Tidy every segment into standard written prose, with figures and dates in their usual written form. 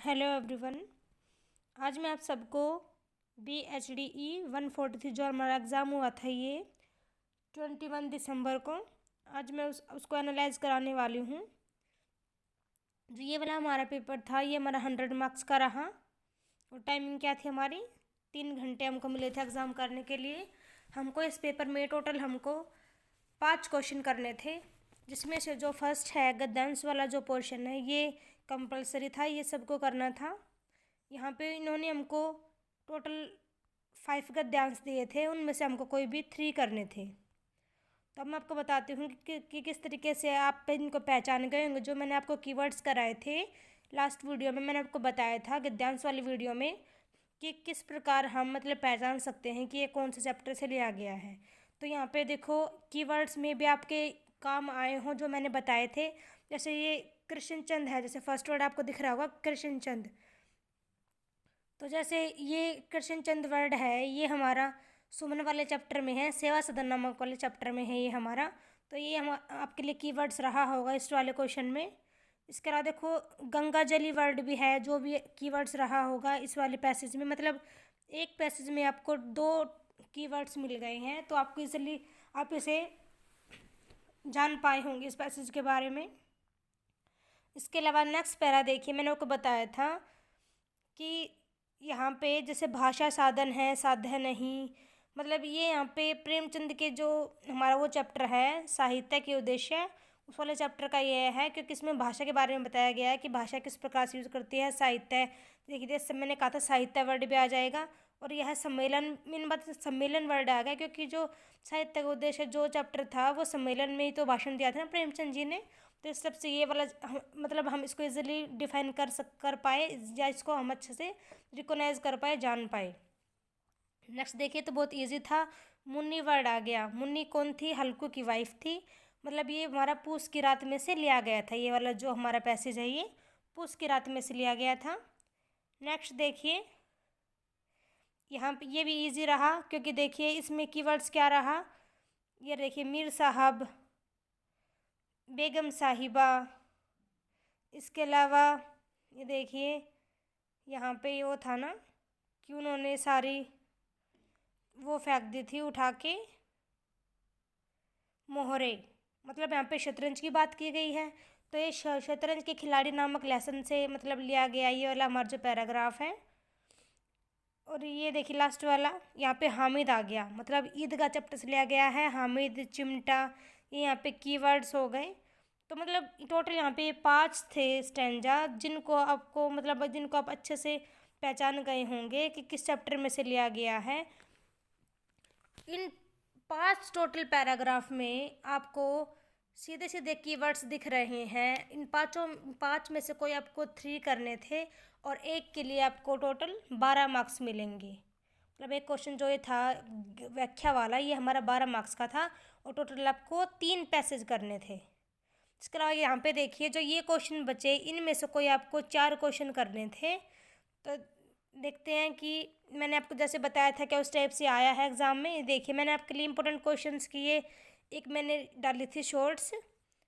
Hello everyone. आज मैं आप सबको BHDE 143 जो हमारा एग्ज़ाम हुआ था ये 21 दिसंबर को, आज मैं उसको एनालाइज कराने वाली हूँ। जो ये वाला हमारा पेपर था ये हमारा 100 मार्क्स का रहा और टाइमिंग क्या थी हमारी 3 घंटे हमको मिले थे एग्ज़ाम करने के लिए। हमको इस पेपर में टोटल हमको 5 क्वेश्चन करने थे, जिसमें से जो फर्स्ट है गद्यांश वाला जो पोर्शन है ये कंपलसरी था, ये सबको करना था। यहाँ पे इन्होंने हमको टोटल 5 गद्यांश दिए थे, उनमें से हमको कोई भी 3 करने थे। तो अब मैं आपको बताती हूँ कि किस तरीके से आप इनको पहचान गए होंगे। जो मैंने आपको कीवर्ड्स कराए थे लास्ट वीडियो में, मैंने आपको बताया था गद्यांश वाली वीडियो में कि किस प्रकार हम मतलब पहचान सकते हैं कि ये कौन से चैप्टर से लिया गया है। तो यहाँ पे देखो कीवर्ड्स में भी आपके काम आए हों जो मैंने बताए थे। जैसे ये कृष्णचंद है, जैसे फर्स्ट वर्ड आपको दिख रहा होगा कृष्णचंद। तो जैसे ये कृष्णचंद वर्ड है ये हमारा सुमन वाले चैप्टर में है, सेवा सदन नामक वाले चैप्टर में है ये हमारा। तो ये हम आपके लिए कीवर्ड्स रहा होगा इस वाले क्वेश्चन में। इसके अलावा देखो गंगा जली वर्ड भी है, जो भी कीवर्ड्स रहा होगा इस वाले पैसेज में। मतलब एक पैसेज में आपको 2 कीवर्ड्स मिल गए हैं, तो आपको इसलिए आप इसे जान पाए होंगे इस पैसेज के बारे में। इसके अलावा नेक्स्ट पैरा देखिए, मैंने आपको बताया था कि यहाँ पे जैसे भाषा साधन है साध्य नहीं, मतलब ये यहाँ पे प्रेमचंद के जो हमारा वो चैप्टर है साहित्य के उद्देश्य, उस वाले चैप्टर का ये है, क्योंकि इसमें भाषा के बारे में बताया गया है कि भाषा किस प्रकार से यूज़ करती है साहित्य। देखिए जैसे मैंने कहा था साहित्य वर्ड भी आ जाएगा, और यह सम्मेलन इन बात सम्मेलन वर्ड आ गया, क्योंकि जो साहित्य का उद्देश्य जो चैप्टर था वो सम्मेलन में ही तो भाषण दिया था ना प्रेमचंद जी ने। तो इस सबसे ये वाला मतलब हम इसको इजीली डिफाइन कर पाए, या इसको हम अच्छे से रिकोनाइज कर पाए, जान पाए। नेक्स्ट देखिए तो बहुत इजी था, मुन्नी वर्ड आ गया। मुन्नी कौन थी? हल्कू की वाइफ थी। मतलब ये हमारा पूस की रात में से लिया गया था, ये वाला जो हमारा पैसेज है ये पूस की रात में से लिया गया था। नेक्स्ट देखिए यहाँ पे ये भी इजी रहा, क्योंकि देखिए इसमें कीवर्ड्स क्या रहा, ये देखिए मीर साहब, बेगम साहिबा। इसके अलावा ये देखिए यहाँ पे वो था ना कि उन्होंने सारी वो फेंक दी थी उठा के मोहरे, मतलब यहाँ पे शतरंज की बात की गई है। तो ये शतरंज के खिलाड़ी नामक लेसन से मतलब लिया गया ये वाला हमारा जो पैराग्राफ है। और ये देखिए लास्ट वाला यहाँ पे हामिद आ गया, मतलब ईदगाह चैप्टर से लिया गया है। हामिद, चिमटा, ये यहाँ पे कीवर्ड्स हो गए। तो मतलब टोटल यहाँ पे 5 थे स्टैंजा, जिनको आप अच्छे से पहचान गए होंगे कि किस चैप्टर में से लिया गया है। इन 5 टोटल पैराग्राफ में आपको सीधे सीधे कीवर्ड्स दिख रहे हैं। इन 5 में से कोई आपको 3 करने थे, और एक के लिए आपको टोटल 12 मार्क्स मिलेंगे। मतलब एक क्वेश्चन जो ये था व्याख्या वाला ये हमारा 12 मार्क्स का था, और टोटल आपको 3 पैसेज करने थे। इसके अलावा यहाँ पे देखिए जो ये क्वेश्चन बचे इनमें से कोई आपको 4 क्वेश्चन करने थे। तो देखते हैं कि मैंने आपको जैसे बताया था कि उस टाइप से आया है एग्ज़ाम में। देखिए मैंने आपके लिए इंपॉर्टेंट क्वेश्चंस किए, एक मैंने डाली थी शॉर्ट्स,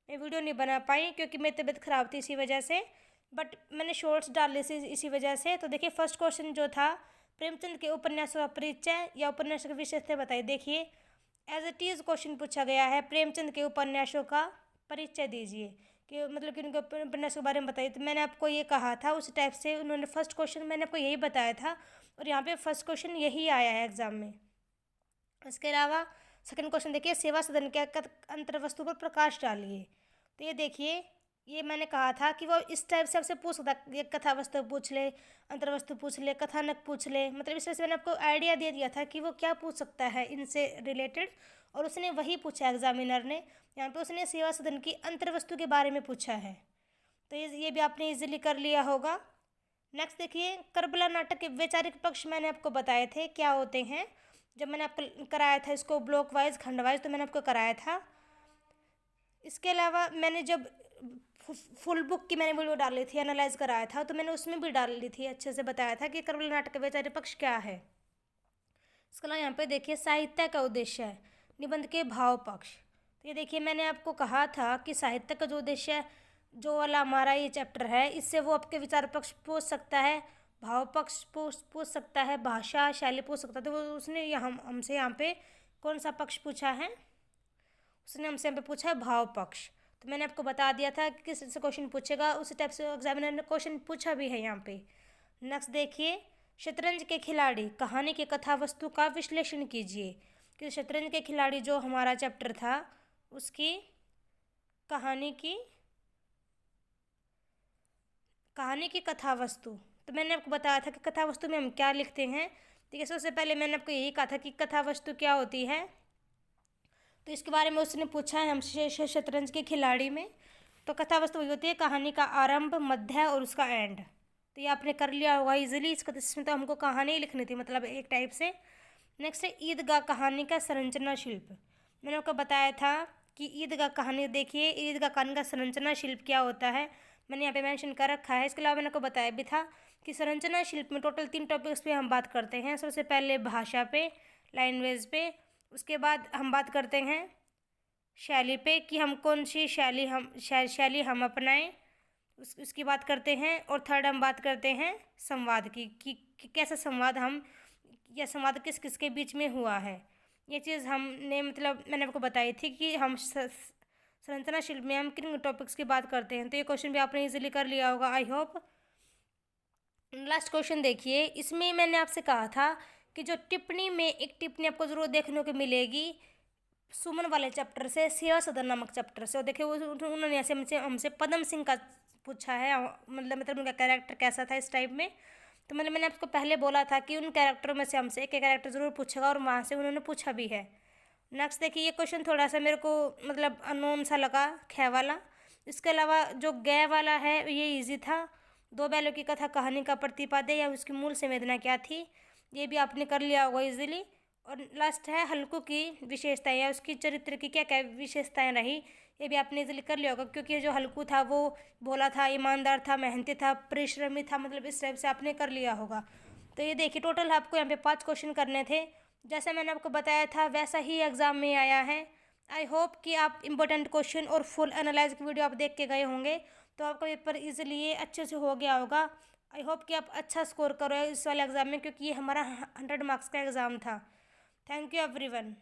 मैं वीडियो नहीं बना पाई क्योंकि मेरी तबीयत ख़राब थी इसी वजह से, बट मैंने शॉर्ट्स डाले थे इसी वजह से। तो देखिए फर्स्ट क्वेश्चन जो था प्रेमचंद के उपन्यासों का परिचय या उपन्यासों की विशेषता बताइए। देखिए एज इट इज़ क्वेश्चन पूछा गया है, प्रेमचंद के उपन्यासों का परिचय दीजिए, कि मतलब कि उनके उपन्यास के बारे में बताइए। तो मैंने आपको ये कहा था उस टाइप से उन्होंने फर्स्ट क्वेश्चन मैंने आपको यही बताया था, और यहाँ पे फर्स्ट क्वेश्चन यही आया है एग्जाम में। इसके अलावा सेकंड क्वेश्चन देखिए, सेवा सदन के अंतर्वस्तु पर प्रकाश डालिए। तो ये देखिए ये मैंने कहा था कि वो इस टाइप से आपसे पूछ सकता है, ये कथा वस्तु पूछ ले, अंतर्वस्तु पूछ ले, कथानक पूछ ले। मतलब इस तरह से मैंने आपको आइडिया दे दिया था कि वो क्या पूछ सकता है इनसे रिलेटेड, और उसने वही पूछा एग्जामिनर ने। यहाँ पे उसने सेवा सदन की अंतर्वस्तु के बारे में पूछा है, तो ये भी आपने इजीली कर लिया होगा। नेक्स्ट देखिए करबला नाटक के वैचारिक पक्ष मैंने आपको बताए थे क्या होते हैं, जब मैंने आपको कराया था इसको ब्लॉक वाइज खंड वाइज, तो मैंने आपको कराया था। इसके अलावा मैंने जब फुल बुक की मैंने वीडियो डाली थी, एनालाइज कराया था, तो मैंने उसमें भी डाल ली थी, अच्छे से बताया था कि करबला नाटक का वैचारिक पक्ष क्या है। इसके अलावा यहाँ पे देखिए साहित्य का उद्देश्य है, निबंध के भाव पक्ष। तो ये देखिए मैंने आपको कहा था कि साहित्य का जो उद्देश्य है जो वाला हमारा ये चैप्टर है, इससे वो आपके विचार पक्ष पूछ सकता है, भाव पक्ष पूछ सकता है, भाषा शैली पूछ सकता है। तो वो उसने हमसे यहाँ पे कौन सा पक्ष पूछा है? उसने हमसे यहाँ पे पूछा है भाव पक्ष। तो मैंने आपको बता दिया था कि किस से क्वेश्चन पूछेगा, उसी टाइप से एग्जामिनर ने क्वेश्चन पूछा भी है यहाँ पे। नेक्स्ट देखिए, शतरंज के खिलाड़ी कहानी की कथा वस्तु का विश्लेषण कीजिए। कि शतरंज के खिलाड़ी जो हमारा चैप्टर था, उसकी कहानी की कथा वस्तु। तो मैंने आपको बताया था कि कथा वस्तु में हम क्या लिखते हैं। ठीक है, सबसे पहले मैंने आपको यही कहा था कि कथा वस्तु क्या होती है। तो इसके बारे में उसने पूछा है हमसे शतरंज के खिलाड़ी में। तो कथा वस्तु वही होती है कहानी का आरंभ, मध्य और उसका एंड। तो ये आपने कर लिया होगा इजीली। इसमें तो हमको कहानी ही लिखनी थी, मतलब एक टाइप से। नेक्स्ट है ईदगाह कहानी का संरचना शिल्प। मैंने आपको बताया था कि ईदगाह कहानी, देखिए ईदगाह कहानी का संरचना शिल्प क्या होता है, मैंने यहाँ पे मेंशन कर रखा है। इसके अलावा मैंने आपको बताया भी था कि संरचना शिल्प में टोटल 3 टॉपिक्स पे हम बात करते हैं। सबसे पहले भाषा पे, लैंग्वेज पे, उसके बाद हम बात करते हैं शैली पे कि हम कौन सी शैली हम अपनाएं, उसकी बात करते हैं। और थर्ड हम बात करते हैं संवाद की कि कैसा संवाद या संवाद किस किस के बीच में हुआ है। ये चीज़ हमने मतलब मैंने आपको बताई थी कि हम संरचना शिल्प में हम किन टॉपिक्स की बात करते हैं। तो ये क्वेश्चन भी आपने इजीली कर लिया होगा, आई होप। लास्ट क्वेश्चन देखिए, इसमें मैंने आपसे कहा था कि जो टिप्पणी में एक टिप्पणी आपको जरूर देखने को मिलेगी सुमन वाले चैप्टर से, सेवा सदन नामक चैप्टर से। और देखिए उन्होंने ऐसे हमसे पदम सिंह का पूछा है, मतलब उनका कैरेक्टर कैसा था इस टाइप में। तो मैंने आपको पहले बोला था कि उन कैरेक्टरों में से हमसे एक कैरेक्टर ज़रूर पूछेगा, और वहाँ से उन्होंने पूछा भी है। नेक्स्ट देखिए, ये क्वेश्चन थोड़ा सा मेरे को मतलब अननोन सा लगा, खे वाला। इसके अलावा जो गै वाला है ये इजी था। 2 बैलों की कथा कहानी का प्रतिपाद्य या उसकी मूल संवेदना क्या थी, ये भी आपने कर लिया होगा इजीली। और लास्ट है हल्कू की विशेषताएं या उसकी चरित्र की क्या क्या विशेषताएं रही, ये भी आपने इजीली कर लिया होगा। क्योंकि जो हल्कू था वो भोला था, ईमानदार था, मेहनती था, परिश्रमी था, मतलब इस टाइप से आपने कर लिया होगा। तो ये देखिए टोटल आपको यहाँ पे 5 क्वेश्चन करने थे। जैसा मैंने आपको बताया था वैसा ही एग्ज़ाम में आया है। आई होप कि आप इंपॉर्टेंट क्वेश्चन और फुल एनालाइज की वीडियो आप देख के गए होंगे, तो आपका पेपर इजीली ये अच्छे से हो गया होगा। आई होप कि आप अच्छा स्कोर करो इस वाले एग्ज़ाम में, क्योंकि ये हमारा 100 मार्क्स का एग्ज़ाम था। Thank you everyone.